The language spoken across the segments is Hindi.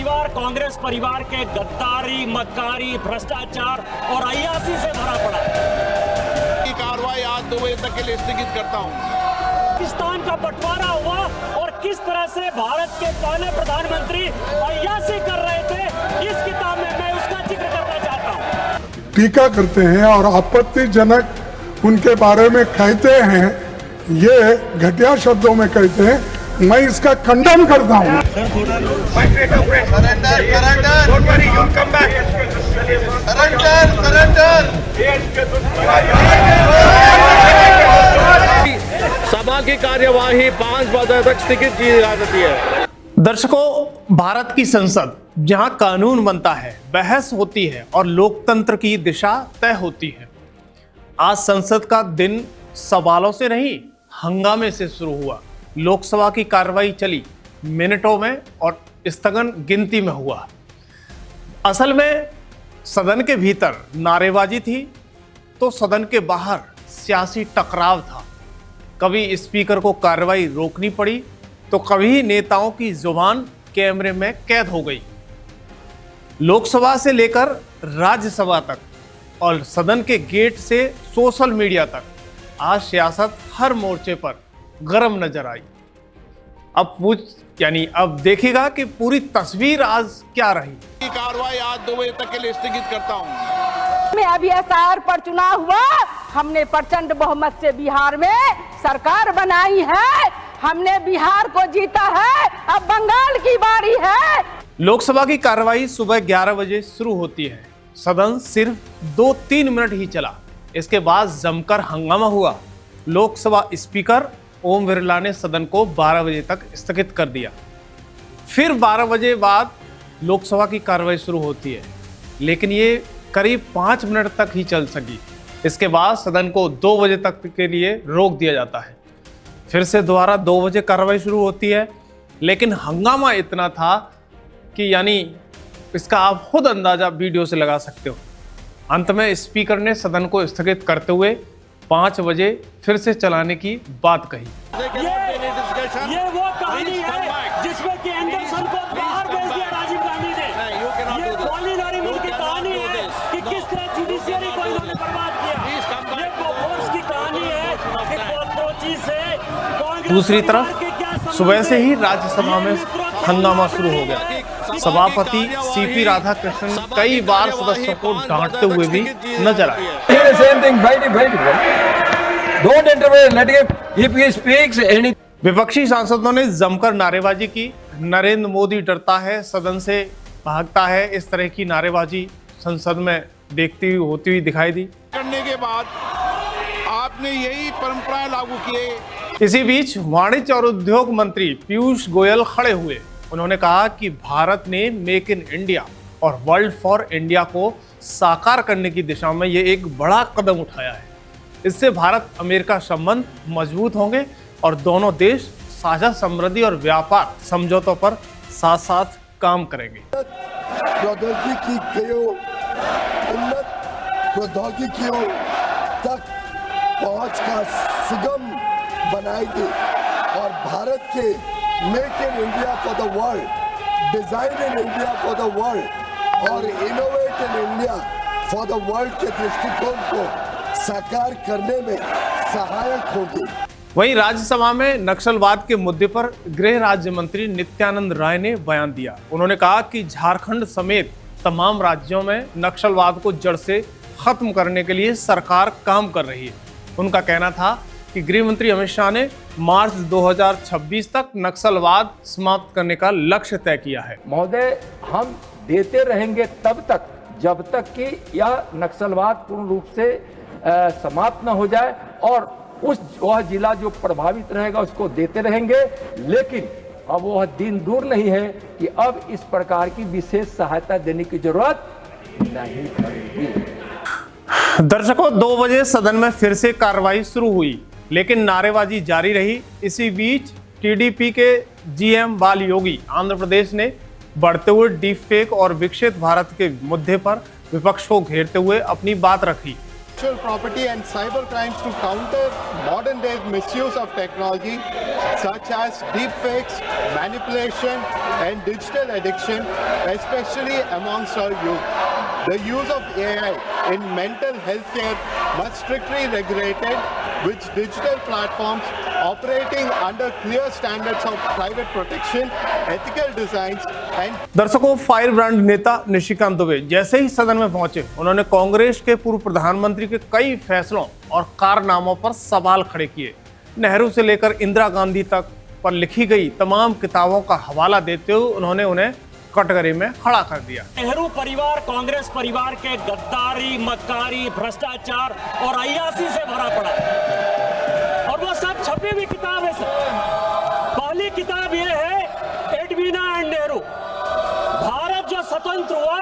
परिवार कांग्रेस परिवार के गद्दारी, मक्कारी, भ्रष्टाचार और अय्यासी से भरा पड़ा है। की कार्रवाई आज 2 बजे तक के लिए स्थगित करता हूं। पाकिस्तान का बंटवारा हुआ और किस तरह से भारत के पहले प्रधानमंत्री अय्यासी कर रहे थे, इस किताब में मैं उसका जिक्र करना चाहता हूँ। टीका करते हैं और आपत्तिजनक उनके बारे में कहते हैं, ये घटिया शब्दों में कहते हैं, मैं इसका खंडन करता हूँ। सभा की कार्यवाही 5 बजे तक स्थगित की जा सकती है। दर्शकों, भारत की संसद जहां कानून बनता है, बहस होती है और लोकतंत्र की दिशा तय होती है, आज संसद का दिन सवालों से नहीं, हंगामे से शुरू हुआ। लोकसभा की कार्रवाई चली मिनटों में और स्थगन गिनती में हुआ। असल में सदन के भीतर नारेबाजी थी तो सदन के बाहर सियासी टकराव था। कभी स्पीकर को कार्रवाई रोकनी पड़ी तो कभी नेताओं की जुबान कैमरे में कैद हो गई। लोकसभा से लेकर राज्यसभा तक और सदन के गेट से सोशल मीडिया तक आज सियासत हर मोर्चे पर गर्म नजर आई। अब देखिएगा कि पूरी तस्वीर आज क्या रही। की कार्रवाई आज 2 बजे तक के लिए स्थगित करता हूं। में अभी एसआर पर चुनाव हुआ, हमने प्रचंड बहुमत से बिहार में सरकार बनाई है, हमने बिहार को जीता है, अब बंगाल की बारी है। लोकसभा की कार्रवाई सुबह 11 बजे शुरू होती है। सदन सिर्फ 2-3 मिनट ही चला। इसके बाद जमकर हंगामा हुआ। लोकसभा स्पीकर ओम बिरला ने सदन को 12 बजे तक स्थगित कर दिया। फिर 12 बजे बाद लोकसभा की कार्रवाई शुरू होती है, लेकिन ये करीब 5 मिनट तक ही चल सकी। इसके बाद सदन को 2 बजे तक के लिए रोक दिया जाता है। फिर से दोबारा 2 बजे कार्रवाई शुरू होती है, लेकिन हंगामा इतना था कि इसका आप खुद अंदाजा वीडियो से लगा सकते हो। अंत में स्पीकर ने सदन को स्थगित करते हुए 5 बजे फिर से चलाने की बात कही। ये वो कहानी है जिसमें कि एंडरसन को बाहर भेज दिया राजीव गांधी ने। ये कॉलिन हरिमन की कहानी है कि किस तरह जुडिशियरी को इन्होंने बर्बाद किया। ये बोफोर्स की कहानी है कि कोची से कांग्रेस। दूसरी तरफ सुबह से ही राज्यसभा में हंगामा शुरू हो गया। सभापति सीपी राधाकृष्णन कई बार सदस्यों को डांटते हुए भी नजर आए। विपक्षी सांसदों ने जमकर नारेबाजी की। नरेंद्र मोदी डरता है, सदन से भागता है, इस तरह की नारेबाजी संसद में होती हुई दिखाई दी। करने के बाद आपने यही परंपराएं लागू किए। इसी बीच वाणिज्य और उद्योग मंत्री पीयूष गोयल खड़े हुए। उन्होंने कहा कि भारत ने मेक इन इंडिया और वर्ल्ड फॉर इंडिया को साकार करने की दिशा में ये एक बड़ा कदम उठाया है। इससे भारत अमेरिका संबंध मजबूत होंगे और दोनों देश साझा समृद्धि और व्यापार समझौतों पर साथ साथ काम करेंगे। प्रौद्योगिकियों तक पहुंच का सुगम बनाएगी और भारत के make in India for the world, design in India for the world और innovate in India for the world के दृष्टिकोण को साकार करने में सहायक होगी। वहीं राज्यसभा में नक्सलवाद के मुद्दे पर गृह राज्य मंत्री नित्यानंद राय ने बयान दिया। उन्होंने कहा कि झारखंड समेत तमाम राज्यों में नक्सलवाद को जड़ से खत्म करने के लिए सरकार काम कर रही है। उनका कहना था कि गृह मंत्री अमित शाह ने मार्च 2026 तक नक्सलवाद समाप्त करने का लक्ष्य तय किया है। महोदय, हम देते रहेंगे तब तक जब तक कि यह नक्सलवाद पूर्ण रूप से समाप्त न हो जाए और वह जिला जो प्रभावित रहेगा उसको देते रहेंगे। लेकिन अब वह दिन दूर नहीं है कि अब इस प्रकार की विशेष सहायता देने की जरूरत नहीं पड़ेगी। दर्शकों, 2 बजे सदन में फिर से कार्रवाई शुरू हुई, लेकिन नारेबाजी जारी रही। इसी बीच टीडीपी के जीएम बाल योगी आंध्र प्रदेश ने बढ़ते हुए डीप फेक और विकसित भारत के मुद्दे पर विपक्ष को घेरते हुए अपनी बात रखी। intellectual property and cyber crimes to counter modern day misuse of technology such as deepfakes, manipulation and digital addiction, especially amongst our youth. The use of AI in mental health care must strictly regulated, with digital platforms operating under clear standards of private protection, ethical designs and दर्शकों, फायर ब्रांड नेता निशिकांत दुबे जैसे ही सदन में पहुंचे, उन्होंने कांग्रेस के पूर्व प्रधानमंत्री के कई फैसलों और कारनामों पर सवाल खड़े किए। नेहरू से लेकर इंदिरा गांधी तक पर लिखी गई तमाम किताबों का हवाला देते हुए उन्होंने उन्हें कटघरे में खड़ा कर दिया। नेहरू परिवार कांग्रेस परिवार के गद्दारी, मक्कारी, भ्रष्टाचार और अय्यासी से भरा पड़ा है और वो सब छपी हुई किताब है। पहली किताब ये है एडवीना एंड नेहरू। भारत जो स्वतंत्र हुआ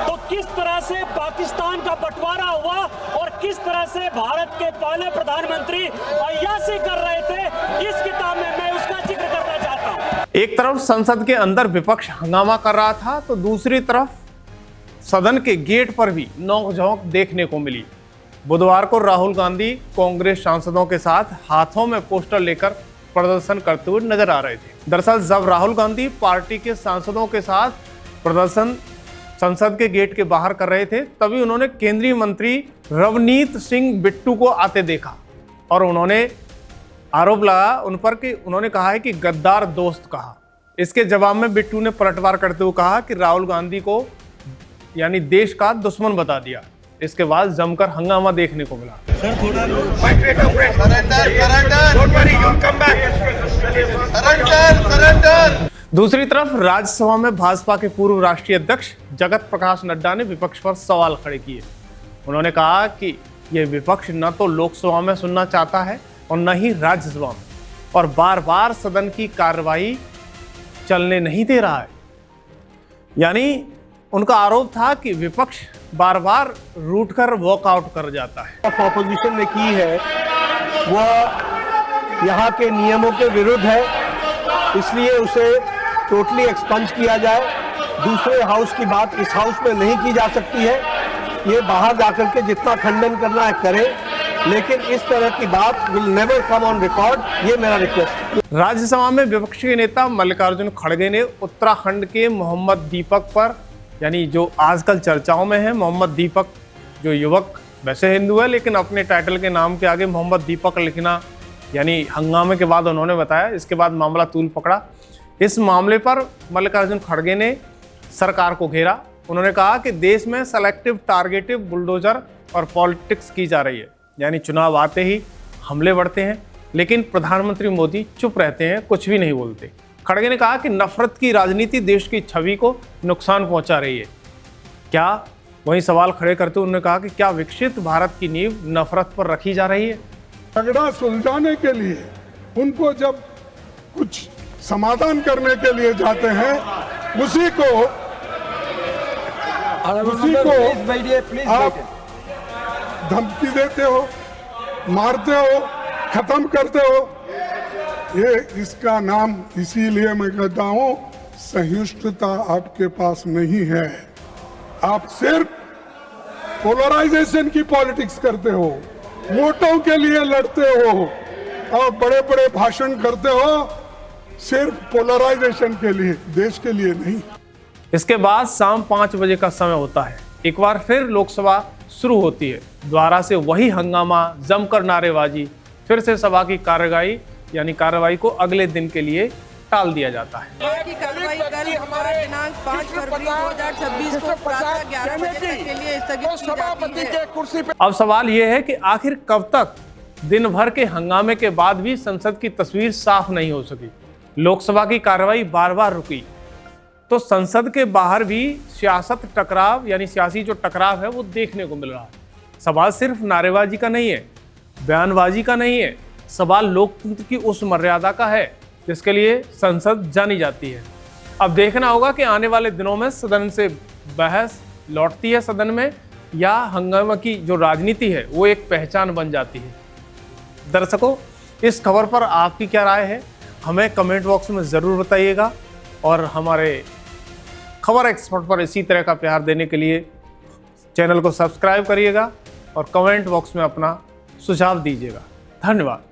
तो किस तरह से पाकिस्तान का बंटवारा हुआ और किस तरह से भारत के पहले प्रधानमंत्री अय्यासी कर रहे थे, इस किताब में मैं उसका जिक्र करना चाहता हूँ। एक तरफ संसद के अंदर विपक्ष हंगामा कर रहा था तो दूसरी तरफ सदन के गेट पर भी नोक-झोंक देखने को मिली। बुधवार को राहुल गांधी कांग्रेस सांसदों के साथ हाथों में पोस्टर लेकर प्रदर्शन करते हुए नजर आ रहे थे। दरअसल जब राहुल गांधी पार्टी के सांसदों के साथ प्रदर्शन संसद के गेट के बाहर कर रहे थे, तभी उन्होंने केंद्रीय मंत्री रवनीत सिंह बिट्टू को आते देखा और उन्होंने आरोप लगा उन पर कि उन्होंने कहा है कि गद्दार दोस्त कहा। इसके जवाब में बिट्टू ने पलटवार करते हुए कहा कि राहुल गांधी को यानी देश का दुश्मन बता दिया। इसके बाद जमकर हंगामा देखने को मिला। दूसरी तरफ राज्यसभा में भाजपा के पूर्व राष्ट्रीय अध्यक्ष जगत प्रकाश नड्डा ने विपक्ष पर सवाल खड़े किए। उन्होंने कहा कि यह विपक्ष न तो लोकसभा में सुनना चाहता है और न ही राज्यसभा में, और बार बार सदन की कार्रवाई चलने नहीं दे रहा है। यानी उनका आरोप था कि विपक्ष बार बार रूठ कर वॉकआउट कर जाता है। ऑपोजिशन ने की है वह यहाँ के नियमों के विरुद्ध है, इसलिए उसे टोटली एक्सपंज किया जाए। दूसरे हाउस की बात इस हाउस में नहीं की जा सकती है। ये बाहर जाकर के जितना खंडन करना है करें, लेकिन इस तरह की बात will never come on record. ये मेरा रिक्वेस्ट। राज्यसभा में विपक्ष के नेता मल्लिकार्जुन खड़गे ने उत्तराखंड के मोहम्मद दीपक पर, यानी जो आजकल चर्चाओं में है, मोहम्मद दीपक जो युवक वैसे हिंदू है लेकिन अपने टाइटल के नाम के आगे मोहम्मद दीपक लिखना, यानी हंगामे के बाद उन्होंने बताया। इसके बाद मामला तूल पकड़ा। इस मामले पर मल्लिकार्जुन खड़गे ने सरकार को घेरा। उन्होंने कहा कि देश में सेलेक्टिव टारगेटिव बुलडोजर और पॉलिटिक्स की जा रही है, यानी चुनाव आते ही हमले बढ़ते हैं लेकिन प्रधानमंत्री मोदी चुप रहते हैं, कुछ भी नहीं बोलते। खड़गे ने कहा कि नफरत की राजनीति देश की छवि को नुकसान पहुंचा रही है। क्या वहीं सवाल खड़े करते उन्होंने कहा कि क्या विकसित भारत की नींव नफरत पर रखी जा रही है? झगड़ा सुलझाने के लिए उनको जब कुछ समाधान करने के लिए जाते हैं, उसी को आप धमकी देते हो, मारते हो, खत्म करते हो। ये इसका नाम, इसीलिए मैं कहता हूं सहिष्णुता आपके पास नहीं है। आप सिर्फ पोलराइजेशन की पॉलिटिक्स करते हो, वोटों के लिए लड़ते हो और बड़े बड़े भाषण करते हो, सिर्फ पोलराइजेशन के लिए, देश के लिए नहीं। इसके बाद शाम 5 बजे का समय होता है। एक बार फिर लोकसभा शुरू होती है। द्वारा से वही हंगामा, जमकर नारेबाजी, फिर से सभा की कार्रवाई को अगले दिन के लिए टाल दिया जाता है। की कार्रवाई कल हमारा दिनांक 5 फरवरी 2026 को प्रातः 11 बजे तक के लिए स्थगित की जाती है। अब सवाल यह है कि आखिर कब तक दिन भर के हंगामे के बाद भी संसद की तस्वीर साफ नहीं हो सकी। लोकसभा की कार्रवाई बार बार रुकी तो संसद के बाहर भी सियासत टकराव, यानी सियासी जो टकराव है वो देखने को मिल रहा है। सवाल सिर्फ नारेबाजी का नहीं है, बयानबाजी का नहीं है, सवाल लोकतंत्र की उस मर्यादा का है जिसके लिए संसद जानी जाती है। अब देखना होगा कि आने वाले दिनों में सदन से बहस लौटती है सदन में, या हंगामा की जो राजनीति है वो एक पहचान बन जाती है। दर्शकों, इस खबर पर आपकी क्या राय है, हमें कमेंट बॉक्स में ज़रूर बताइएगा और हमारे खबर एक्सपर्ट पर इसी तरह का प्यार देने के लिए चैनल को सब्सक्राइब करिएगा और कमेंट बॉक्स में अपना सुझाव दीजिएगा। धन्यवाद।